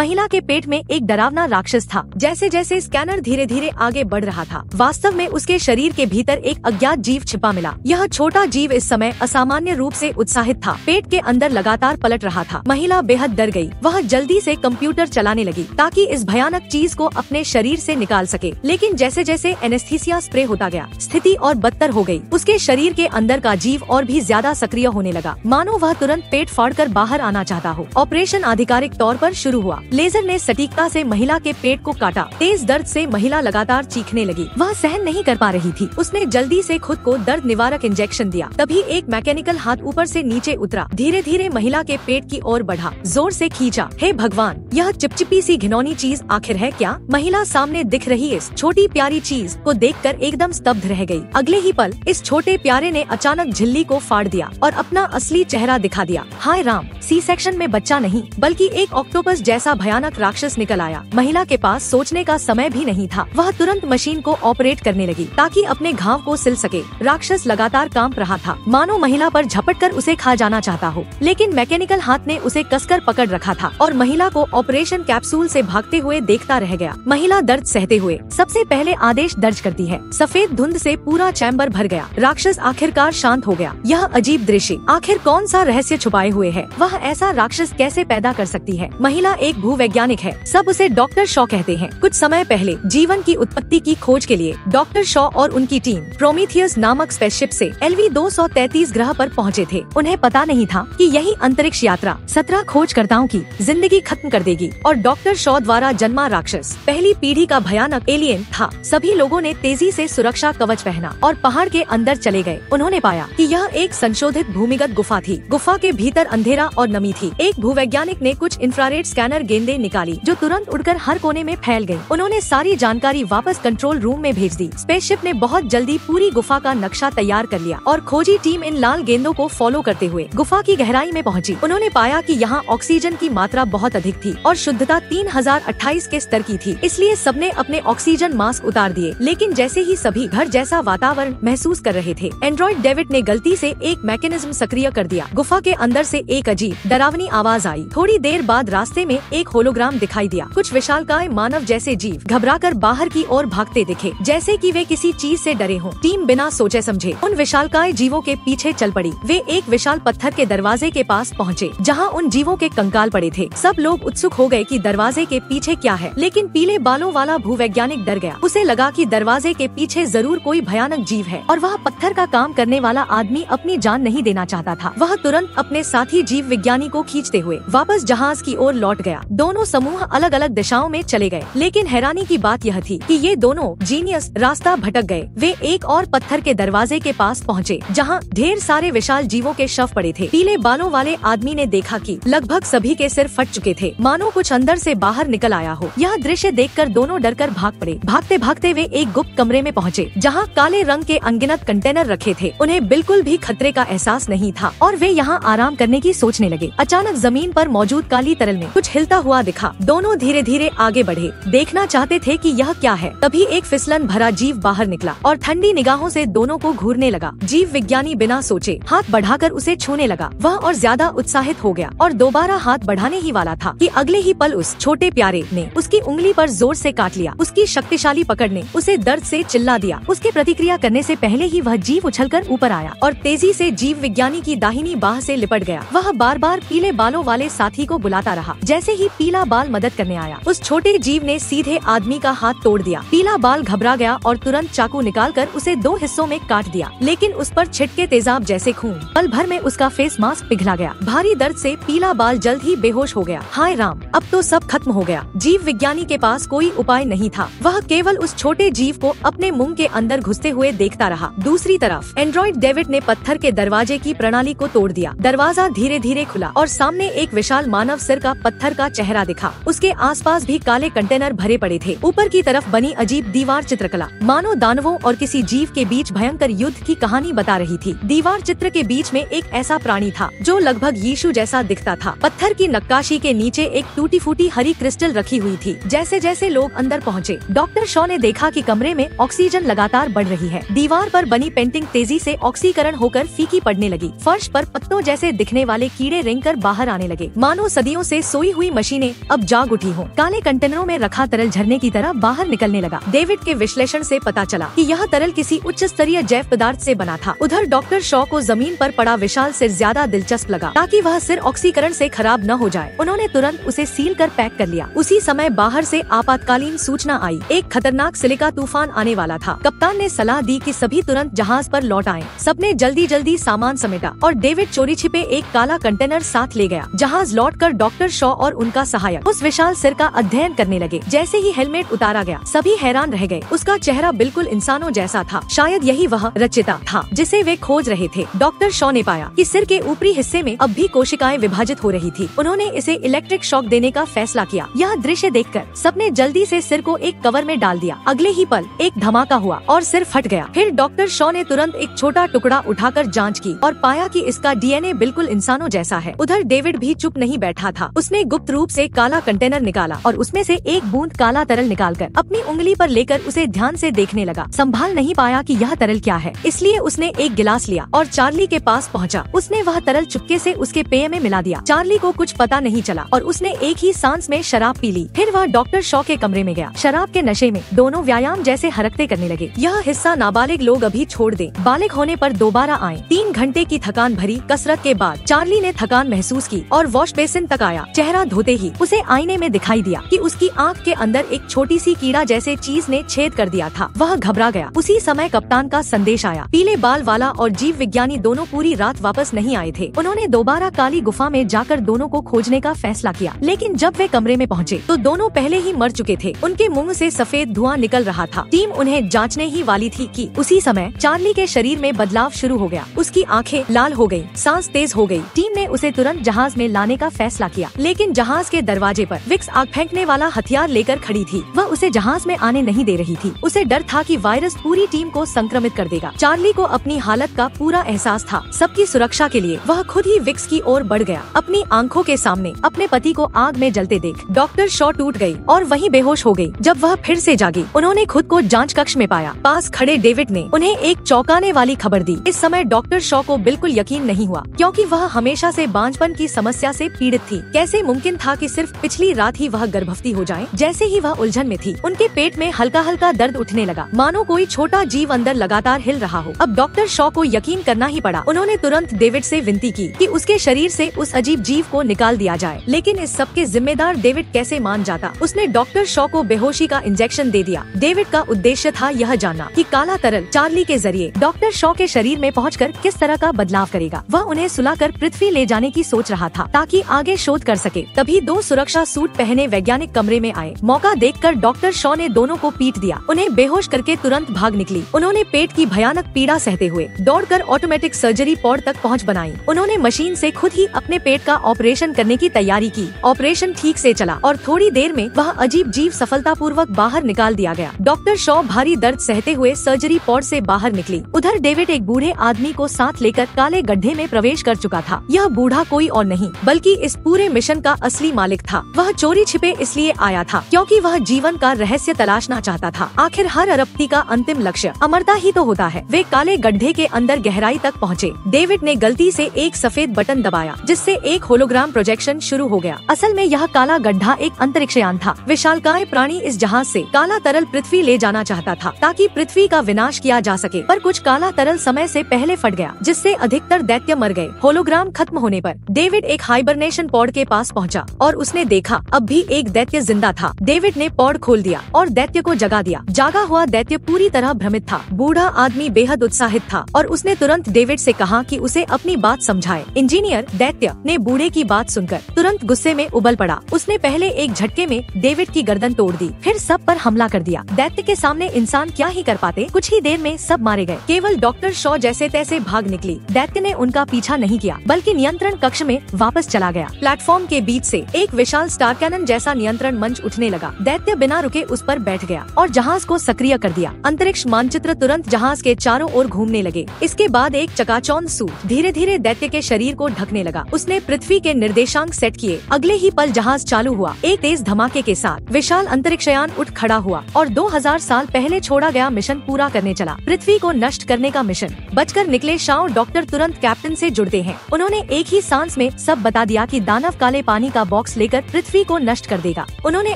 महिला के पेट में एक डरावना राक्षस था। जैसे जैसे स्कैनर धीरे धीरे आगे बढ़ रहा था, वास्तव में उसके शरीर के भीतर एक अज्ञात जीव छिपा मिला। यह छोटा जीव इस समय असामान्य रूप से उत्साहित था, पेट के अंदर लगातार पलट रहा था। महिला बेहद डर गई। वह जल्दी से कंप्यूटर चलाने लगी ताकि इस भयानक चीज को अपने शरीर से निकाल सके, लेकिन जैसे जैसे एनेस्थीसिया स्प्रे होता गया, स्थिति और बदतर हो गई। उसके शरीर के अंदर का जीव और भी ज्यादा सक्रिय होने लगा, मानो वह तुरंत पेट फाड़कर बाहर आना चाहता हो। ऑपरेशन आधिकारिक तौर पर शुरू हुआ। लेजर ने सटीकता से महिला के पेट को काटा। तेज दर्द से महिला लगातार चीखने लगी। वह सहन नहीं कर पा रही थी। उसने जल्दी से खुद को दर्द निवारक इंजेक्शन दिया। तभी एक मैकेनिकल हाथ ऊपर से नीचे उतरा, धीरे धीरे महिला के पेट की ओर बढ़ा, जोर से खींचा। हे भगवान, यह चिपचिपी सी घिनौनी चीज आखिर है क्या? महिला सामने दिख रही इस छोटी प्यारी चीज को देखकर एकदम स्तब्ध रह गई। अगले ही पल इस छोटे प्यारे ने अचानक झिल्ली को फाड़ दिया और अपना असली चेहरा दिखा दिया। हाय राम, सी सेक्शन में बच्चा नहीं बल्कि एक ऑक्टोपस जैसा भयानक राक्षस निकल आया। महिला के पास सोचने का समय भी नहीं था। वह तुरंत मशीन को ऑपरेट करने लगी ताकि अपने घाव को सिल सके। राक्षस लगातार कांप रहा था, मानो महिला पर झपटकर उसे खा जाना चाहता हो, लेकिन मैकेनिकल हाथ ने उसे कसकर पकड़ रखा था और महिला को ऑपरेशन कैप्सूल से भागते हुए देखता रह गया। महिला दर्द सहते हुए सबसे पहले आदेश दर्ज करती है। सफेद धुंध से पूरा चैम्बर भर गया। राक्षस आखिरकार शांत हो गया। यह अजीब दृश्य, आखिर कौन सा रहस्य छुपाए हुए है? वह ऐसा राक्षस कैसे पैदा कर सकती है? महिला एक भूवैज्ञानिक है, सब उसे डॉक्टर शॉ कहते हैं। कुछ समय पहले जीवन की उत्पत्ति की खोज के लिए डॉक्टर शॉ और उनकी टीम प्रोमीथियस नामक स्पेसशिप से LV-233 ग्रह पर पहुंचे थे। उन्हें पता नहीं था कि यही अंतरिक्ष यात्रा 17 खोजकर्ताओं की जिंदगी खत्म कर देगी और डॉक्टर शॉ द्वारा जन्मा राक्षस पहली पीढ़ी का भयानक एलियन था। सभी लोगों ने तेजी से सुरक्षा कवच पहना और पहाड़ के अंदर चले गए। उन्होंने पाया कि यह एक संशोधित भूमिगत गुफा थी। गुफा के भीतर अंधेरा और नमी थी। एक भूवैज्ञानिक ने कुछ इंफ्रारेड स्कैनर गेंदें निकाली जो तुरंत उड़कर हर कोने में फैल गयी। उन्होंने सारी जानकारी वापस कंट्रोल रूम में भेज दी। स्पेसशिप ने बहुत जल्दी पूरी गुफा का नक्शा तैयार कर लिया और खोजी टीम इन लाल गेंदों को फॉलो करते हुए गुफा की गहराई में पहुंची। उन्होंने पाया कि यहाँ ऑक्सीजन की मात्रा बहुत अधिक थी और शुद्धता 3028 के स्तर की थी, इसलिए सबने अपने ऑक्सीजन मास्क उतार दिए। लेकिन जैसे ही सभी घर जैसा वातावरण महसूस कर रहे थे, एंड्रॉइड डेविड ने गलती से एक मैकेनिज्म सक्रिय कर दिया। गुफा के अंदर से एक अजीब डरावनी आवाज आई। थोड़ी देर बाद रास्ते में एक होलोग्राम दिखाई दिया। कुछ विशालकाय मानव जैसे जीव घबराकर बाहर की ओर भागते दिखे, जैसे कि वे किसी चीज से डरे हों। टीम बिना सोचे समझे उन विशालकाय जीवों के पीछे चल पड़ी। वे एक विशाल पत्थर के दरवाजे के पास पहुँचे जहाँ उन जीवों के कंकाल पड़े थे। सब लोग उत्सुक हो गए कि दरवाजे के पीछे क्या है, लेकिन पीले बालों वाला भूवैज्ञानिक डर गया। उसे लगा कि दरवाजे के पीछे जरूर कोई भयानक जीव है और वह पत्थर का काम करने वाला आदमी अपनी जान नहीं देना चाहता था। वह तुरंत अपने साथी जीव विज्ञानी को खींचते हुए वापस जहाज की ओर लौट गया। दोनों समूह अलग अलग दिशाओं में चले गए, लेकिन हैरानी की बात यह थी कि ये दोनों जीनियस रास्ता भटक गए। वे एक और पत्थर के दरवाजे के पास पहुँचे जहाँ ढेर सारे विशाल जीवों के शव पड़े थे। पीले बालों वाले आदमी ने देखा कि लगभग सभी के सिर फट चुके थे, मानो कुछ अंदर से बाहर निकल आया हो। यह दृश्य देखकर दोनों डरकर भाग पड़े। भागते भागते वे एक गुप्त कमरे में पहुँचे जहाँ काले रंग के अनगिनत कंटेनर रखे थे। उन्हें बिल्कुल भी खतरे का एहसास नहीं था और वे यहाँ आराम करने की सोचने लगे। अचानक जमीन पर मौजूद काली तरल में कुछ हिलता हुआ दिखा। दोनों धीरे धीरे आगे बढ़े, देखना चाहते थे कि यह क्या है। तभी एक फिसलन भरा जीव बाहर निकला और ठंडी निगाहों से दोनों को घूरने लगा। जीव विज्ञानी बिना सोचे हाथ बढ़ाकर उसे छूने लगा। वह और ज्यादा उत्साहित हो गया और दोबारा हाथ बढ़ाने ही वाला था कि अगले ही पल उस छोटे प्यारे ने उसकी उंगली पर जोर से काट लिया। उसकी शक्तिशाली पकड़ ने उसे दर्द से चिल्ला दिया। उसके प्रतिक्रिया करने से पहले ही वह जीव उछलकर ऊपर आया और तेजी से जीव विज्ञानी की दाहिनी बाह से लिपट गया। वह बार बार पीले बालों वाले साथी को बुलाता रहा। जैसे ही पीला बाल मदद करने आया, उस छोटे जीव ने सीधे आदमी का हाथ तोड़ दिया। पीला बाल घबरा गया और तुरंत चाकू निकालकर उसे 2 हिस्सों में काट दिया, लेकिन उस पर छिटके तेजाब जैसे खून। पल भर में उसका फेस मास्क पिघला गया। भारी दर्द से पीला बाल जल्द ही बेहोश हो गया। हाय राम, अब तो सब खत्म हो गया। जीव विज्ञानी के पास कोई उपाय नहीं था। वह केवल उस छोटे जीव को अपने मुंह के अंदर घुसते हुए देखता रहा। दूसरी तरफ एंड्रॉइड डेविड ने पत्थर के दरवाजे की प्रणाली को तोड़ दिया। दरवाजा धीरे धीरे खुला और सामने एक विशाल मानव सिर का पत्थर का चेहरा दिखा। उसके आसपास भी काले कंटेनर भरे पड़े थे। ऊपर की तरफ बनी अजीब दीवार चित्रकला मानो दानवों और किसी जीव के बीच भयंकर युद्ध की कहानी बता रही थी। दीवार चित्र के बीच में एक ऐसा प्राणी था जो लगभग यीशु जैसा दिखता था। पत्थर की नक्काशी के नीचे एक टूटी फूटी हरी क्रिस्टल रखी हुई थी। जैसे जैसे लोग अंदर पहुँचे, डॉक्टर शॉ ने देखा कि कमरे में ऑक्सीजन लगातार बढ़ रही है। दीवार पर बनी पेंटिंग तेजी से ऑक्सीकरण होकर फीकी पड़ने लगी। फर्श पर पत्तों जैसे दिखने वाले कीड़े रेंगकर बाहर आने लगे, मानो सदियों से सोई हुई मशीन मशीनें अब जाग उठी हों। काले कंटेनरों में रखा तरल झरने की तरह बाहर निकलने लगा। डेविड के विश्लेषण से पता चला कि यह तरल किसी उच्च स्तरीय जैव पदार्थ से बना था। उधर डॉक्टर शॉ को जमीन पर पड़ा विशाल सिर ज्यादा दिलचस्प लगा, ताकि वह सिर ऑक्सीकरण से खराब न हो जाए। उन्होंने तुरंत उसे सील कर पैक कर लिया। उसी समय बाहर से आपातकालीन सूचना आई, एक खतरनाक सिलिका तूफान आने वाला था। कप्तान ने सलाह दी कि सभी तुरंत जहाज पर लौट आएं। सबने जल्दी सामान समेटा और डेविड चोरी छिपे एक काला कंटेनर साथ ले गया। जहाज लौटकर डॉक्टर शॉ और उनका सहायक उस विशाल सिर का अध्ययन करने लगे। जैसे ही हेलमेट उतारा गया, सभी हैरान रह गए। उसका चेहरा बिल्कुल इंसानों जैसा था। शायद यही वह रचिता था जिसे वे खोज रहे थे। डॉक्टर शॉ ने पाया कि सिर के ऊपरी हिस्से में अब भी कोशिकाएं विभाजित हो रही थी। उन्होंने इसे इलेक्ट्रिक शॉक देने का फैसला किया। यह दृश्य देखकर सबने जल्दी से सिर को एक कवर में डाल दिया। अगले ही पल एक धमाका हुआ और सिर फट गया। फिर डॉक्टर शॉ ने तुरंत एक छोटा टुकड़ा उठाकर जांच की और पाया कि इसका डीएनए बिल्कुल इंसानों जैसा है। उधर डेविड भी चुप नहीं बैठा था। उसने गुप्त रूप से काला कंटेनर निकाला और उसमें से एक बूंद काला तरल निकालकर अपनी उंगली पर लेकर उसे ध्यान से देखने लगा। संभाल नहीं पाया कि यह तरल क्या है, इसलिए उसने एक गिलास लिया और चार्ली के पास पहुंचा। उसने वह तरल चुपके से उसके पेय में मिला दिया। चार्ली को कुछ पता नहीं चला और उसने एक ही सांस में शराब पी ली। फिर वह डॉक्टर शॉ के कमरे में गया। शराब के नशे में दोनों व्यायाम जैसे हरकतें करने लगे। यह हिस्सा नाबालिग लोग अभी छोड़ दें, बालिग होने पर दोबारा आए। 3 घंटे की थकान भरी कसरत के बाद चार्ली ने थकान महसूस की और वॉश बेसिन तक आया। चेहरा धोते ही उसे आईने में दिखाई दिया कि उसकी आंख के अंदर एक छोटी सी कीड़ा जैसे चीज ने छेद कर दिया था। वह घबरा गया। उसी समय कप्तान का संदेश आया। पीले बाल वाला और जीव विज्ञानी दोनों पूरी रात वापस नहीं आए थे। उन्होंने दोबारा काली गुफा में जाकर दोनों को खोजने का फैसला किया, लेकिन जब वे कमरे में पहुँचे तो दोनों पहले ही मर चुके थे। उनके मुंह से सफेद धुआं निकल रहा था। टीम उन्हें जांचने ही वाली थी कि उसी समय चार्ली के शरीर में बदलाव शुरू हो गया। उसकी आंखें लाल हो गयी, सांस तेज हो गयी। टीम ने उसे तुरंत जहाज में लाने का फैसला किया, लेकिन जहाज के दरवाजे पर विक्स आग फेंकने वाला हथियार लेकर खड़ी थी। वह उसे जहाज में आने नहीं दे रही थी। उसे डर था कि वायरस पूरी टीम को संक्रमित कर देगा। चार्ली को अपनी हालत का पूरा एहसास था। सबकी सुरक्षा के लिए वह खुद ही विक्स की ओर बढ़ गया। अपनी आंखों के सामने अपने पति को आग में जलते देख डॉक्टर शॉ टूट गई और वहीं बेहोश हो गई। जब वह फिर से जागी, उन्होंने खुद को जांच कक्ष में पाया। पास खड़े डेविड ने उन्हें एक चौंकाने वाली खबर दी। इस समय डॉक्टर शॉ को बिल्कुल यकीन नहीं हुआ, क्योंकि वह हमेशा से बांझपन की समस्या से पीड़ित थी। कैसे मुमकिन था कि सिर्फ पिछली रात ही वह गर्भवती हो जाए। जैसे ही वह उलझन में थी, उनके पेट में हल्का हल्का दर्द उठने लगा, मानो कोई छोटा जीव अंदर लगातार हिल रहा हो। अब डॉक्टर शॉ को यकीन करना ही पड़ा। उन्होंने तुरंत डेविड से विनती की कि उसके शरीर से उस अजीब जीव को निकाल दिया जाए, लेकिन इस सब के जिम्मेदार डेविड कैसे मान जाता। उसने डॉक्टर शॉ को बेहोशी का इंजेक्शन दे दिया। डेविड का उद्देश्य था यह जानना कि काला तरल चार्ली के जरिए डॉक्टर शॉ के शरीर में पहुंचकर किस तरह का बदलाव करेगा। वह उन्हें सुलाकर पृथ्वी ले जाने की सोच रहा था, ताकि आगे शोध कर सके। तभी 2 सुरक्षा सूट पहने वैज्ञानिक कमरे में आए। मौका देखकर डॉक्टर शॉ ने दोनों को पीट दिया। उन्हें बेहोश करके तुरंत भाग निकली। उन्होंने पेट की भयानक पीड़ा सहते हुए दौड़कर ऑटोमेटिक सर्जरी पॉड तक पहुंच बनाई। उन्होंने मशीन से खुद ही अपने पेट का ऑपरेशन करने की तैयारी की। ऑपरेशन ठीक से चला और थोड़ी देर में वह अजीब जीव सफलतापूर्वक बाहर निकाल दिया गया। डॉक्टर शॉ भारी दर्द सहते हुए सर्जरी पॉड से बाहर निकली। उधर डेविड एक बूढ़े आदमी को साथ लेकर काले गड्ढे में प्रवेश कर चुका था। यह बूढ़ा कोई और नहीं बल्कि इस पूरे मिशन का असली मालिक था। वह चोरी छिपे इसलिए आया था क्योंकि वह जीवन का रहस्य तलाशना चाहता था। आखिर हर अरबती का अंतिम लक्ष्य अमरता ही तो होता है। वे काले गड्ढे के अंदर गहराई तक पहुँचे। डेविड ने गलती से एक सफेद बटन दबाया, जिससे एक होलोग्राम प्रोजेक्शन शुरू हो गया। असल में यह काला गड्ढा एक अंतरिक्षयान था। विशालकाय प्राणी इस जहाज से काला तरल पृथ्वी ले जाना चाहता था, ताकि पृथ्वी का विनाश किया जा सके। पर कुछ काला तरल समय से पहले फट गया, जिससे अधिकतर दैत्य मर गए। होलोग्राम खत्म होने पर डेविड एक हाइबरनेशन पॉड के पास पहुंचा और उसने देखा अब भी एक दैत्य जिंदा था। डेविड ने पॉड खोल दिया और दैत्य को जगा दिया। जागा हुआ दैत्य पूरी तरह भ्रमित था। बूढ़ा आदमी बेहद उत्साहित था और उसने तुरंत डेविड से कहा कि उसे अपनी बात समझाए। इंजीनियर दैत्य ने बूढ़े की बात सुनकर तुरंत गुस्से में उबल पड़ा। उसने पहले एक झटके में डेविड की गर्दन तोड़ दी, फिर सब पर हमला कर दिया। दैत्य के सामने इंसान क्या ही कर पाते। कुछ ही देर में सब मारे गए। केवल डॉक्टर शॉ जैसे तैसे भाग निकली। दैत्य ने उनका पीछा नहीं किया, बल्कि नियंत्रण कक्ष में वापस चला गया। प्लेटफॉर्म के बीच से एक विशाल स्टार कैनन जैसा नियंत्रण मंच उठने लगा। दैत्य बिना रुके उस पर बैठ गया और जहाज को सक्रिय कर दिया। अंतरिक्ष मानचित्र तुरंत जहाज के चारों ओर घूमने लगे। इसके बाद एक चकाचौंध सूट धीरे धीरे दैत्य के शरीर को ढकने लगा। उसने पृथ्वी के निर्देशांक सेट किए। अगले ही पल जहाज चालू हुआ। एक तेज धमाके के साथ विशाल अंतरिक्षयान उठ खड़ा हुआ और 2000 साल पहले छोड़ा गया मिशन पूरा करने चला। पृथ्वी को नष्ट करने का मिशन। बचकर निकले शाओ डॉक्टर तुरंत कैप्टन से जुड़ते हैं। उन्होंने एक ही सांस में सब बता दिया कि दानव काले पानी का बॉक्स लेकर पृथ्वी को नष्ट कर देगा। उन्होंने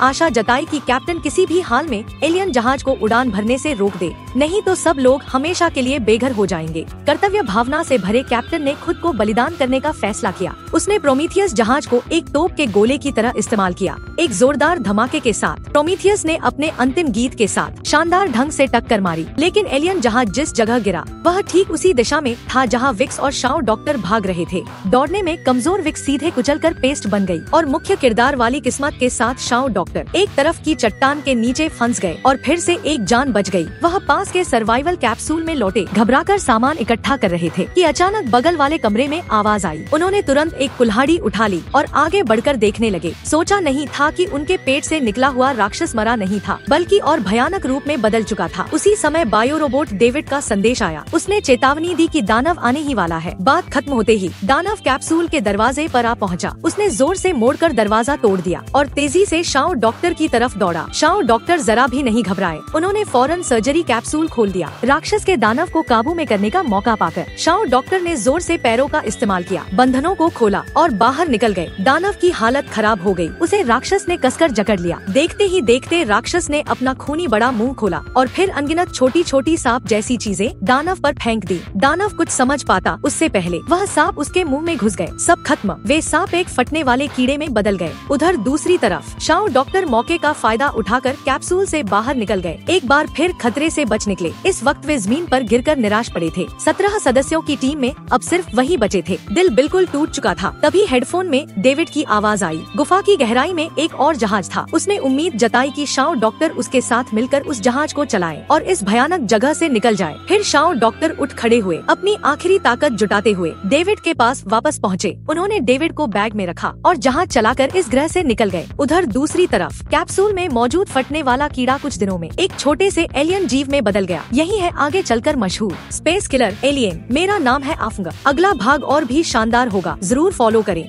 आशा जताई कि कैप्टन किसी भी हाल में एलियन जहाज को उड़ान भरने से रोक दे, नहीं तो सब लोग हमेशा के लिए बेघर हो जाएंगे। कर्तव्य भावना से भरे कैप्टन ने खुद को बलिदान करने का फैसला किया। उसने प्रोमीथियस जहाज को एक तोप के गोले की तरह इस्तेमाल किया। एक जोरदार धमाके के साथ प्रोमीथियस ने अपने अंतिम गीत के साथ शानदार ढंग से टक्कर मारी, लेकिन एलियन जहाज जिस जगह गिरा वह ठीक उसी दिशा में था जहां विक्स और शाओ डॉक्टर भाग रहे थे। दौड़ने में कमजोर विक्स सीधे कुचलकर पेस्ट बन गई और मुख्य किरदार वाली किस्मत के साथ शाओ डॉक्टर एक तरफ की चट्टान के नीचे फंस गए और फिर से एक जान बच गई। वह पास के सर्वाइवल कैप्सूल में लौटे घबराकर सामान इकट्ठा कर रहे थे कि अचानक बगल वाले कमरे में आवाज आई। उन्होंने तुरंत एक कुल्हाड़ी उठा ली और आगे बढ़कर देखने लगे। सोचा नहीं था कि उनके पेट से निकला हुआ राक्षस मरा नहीं था, बल्कि और भयानक रूप में बदल चुका था। उसी समय बायो रोबोट डेविड का संदेश आया। उसने चेतावनी दी कि दानव आने ही वाला है। बात खत्म होते ही दानव कैप्सूल के दरवाजे पर आ पहुंचा। उसने जोर से मोड़कर दरवाजा तोड़ दिया और तेजी से शाओ डॉक्टर की तरफ दौड़ा। शाओ डॉक्टर जरा भी नहीं घबराए। उन्होंने फौरन सर्जरी कैप्सूल खोल दिया। राक्षस के दानव को काबू में करने का मौका पाकर शाओ डॉक्टर ने जोर से पैरों का इस्तेमाल किया, बंधनों को खोला और बाहर निकल गए। दानव की हालत खराब हो गई। उसे राक्षस ने कसकर जकड़ लिया। देखते ही देखते राक्षस ने अपना खूनी बड़ा मुंह खोला और फिर अनगिनत छोटी छोटी सांप जैसी चीजें दानव पर फेंक दी। दानव कुछ समझ पाता उससे पहले वह सांप उसके मुंह में घुस गए। सब खत्म। वे सांप एक फटने वाले कीड़े में बदल गए। उधर दूसरी तरफ शाओ डॉक्टर मौके का फायदा उठाकर कैप्सूल से बाहर निकल गए। एक बार फिर खतरे से बच निकले। इस वक्त वे जमीन पर गिरकर निराश पड़े थे। 17 सदस्यों की टीम में अब सिर्फ वही बचे थे। दिल बिल्कुल टूट चुका था। तभी हेडफोन में डेविड की आवाज आई। गुफा की गहराई में एक और जहाज था। उसने उम्मीद जताई कि शाओ डॉक्टर उसके साथ मिलकर उस जहाज को चलाए और इस भयानक जगह से निकल जाए। फिर शाओ डॉक्टर उठ खड़े हुए, अपनी आखिरी ताकत जुटाते हुए डेविड के पास वापस पहुँचे। उन्होंने डेविड को बैग में रखा और जहाज चलाकर इस ग्रह से निकल गए। उधर दूसरी तरफ कैप्सूल में मौजूद फटने वाला कीड़ा कुछ दिनों में एक छोटे से एलियन जीव में बदल गया। यही है आगे चलकर मशहूर स्पेस किलर एलियन। मेरा नाम है आफंग। अगला भाग और भी शानदार होगा, जरूर फॉलो करें।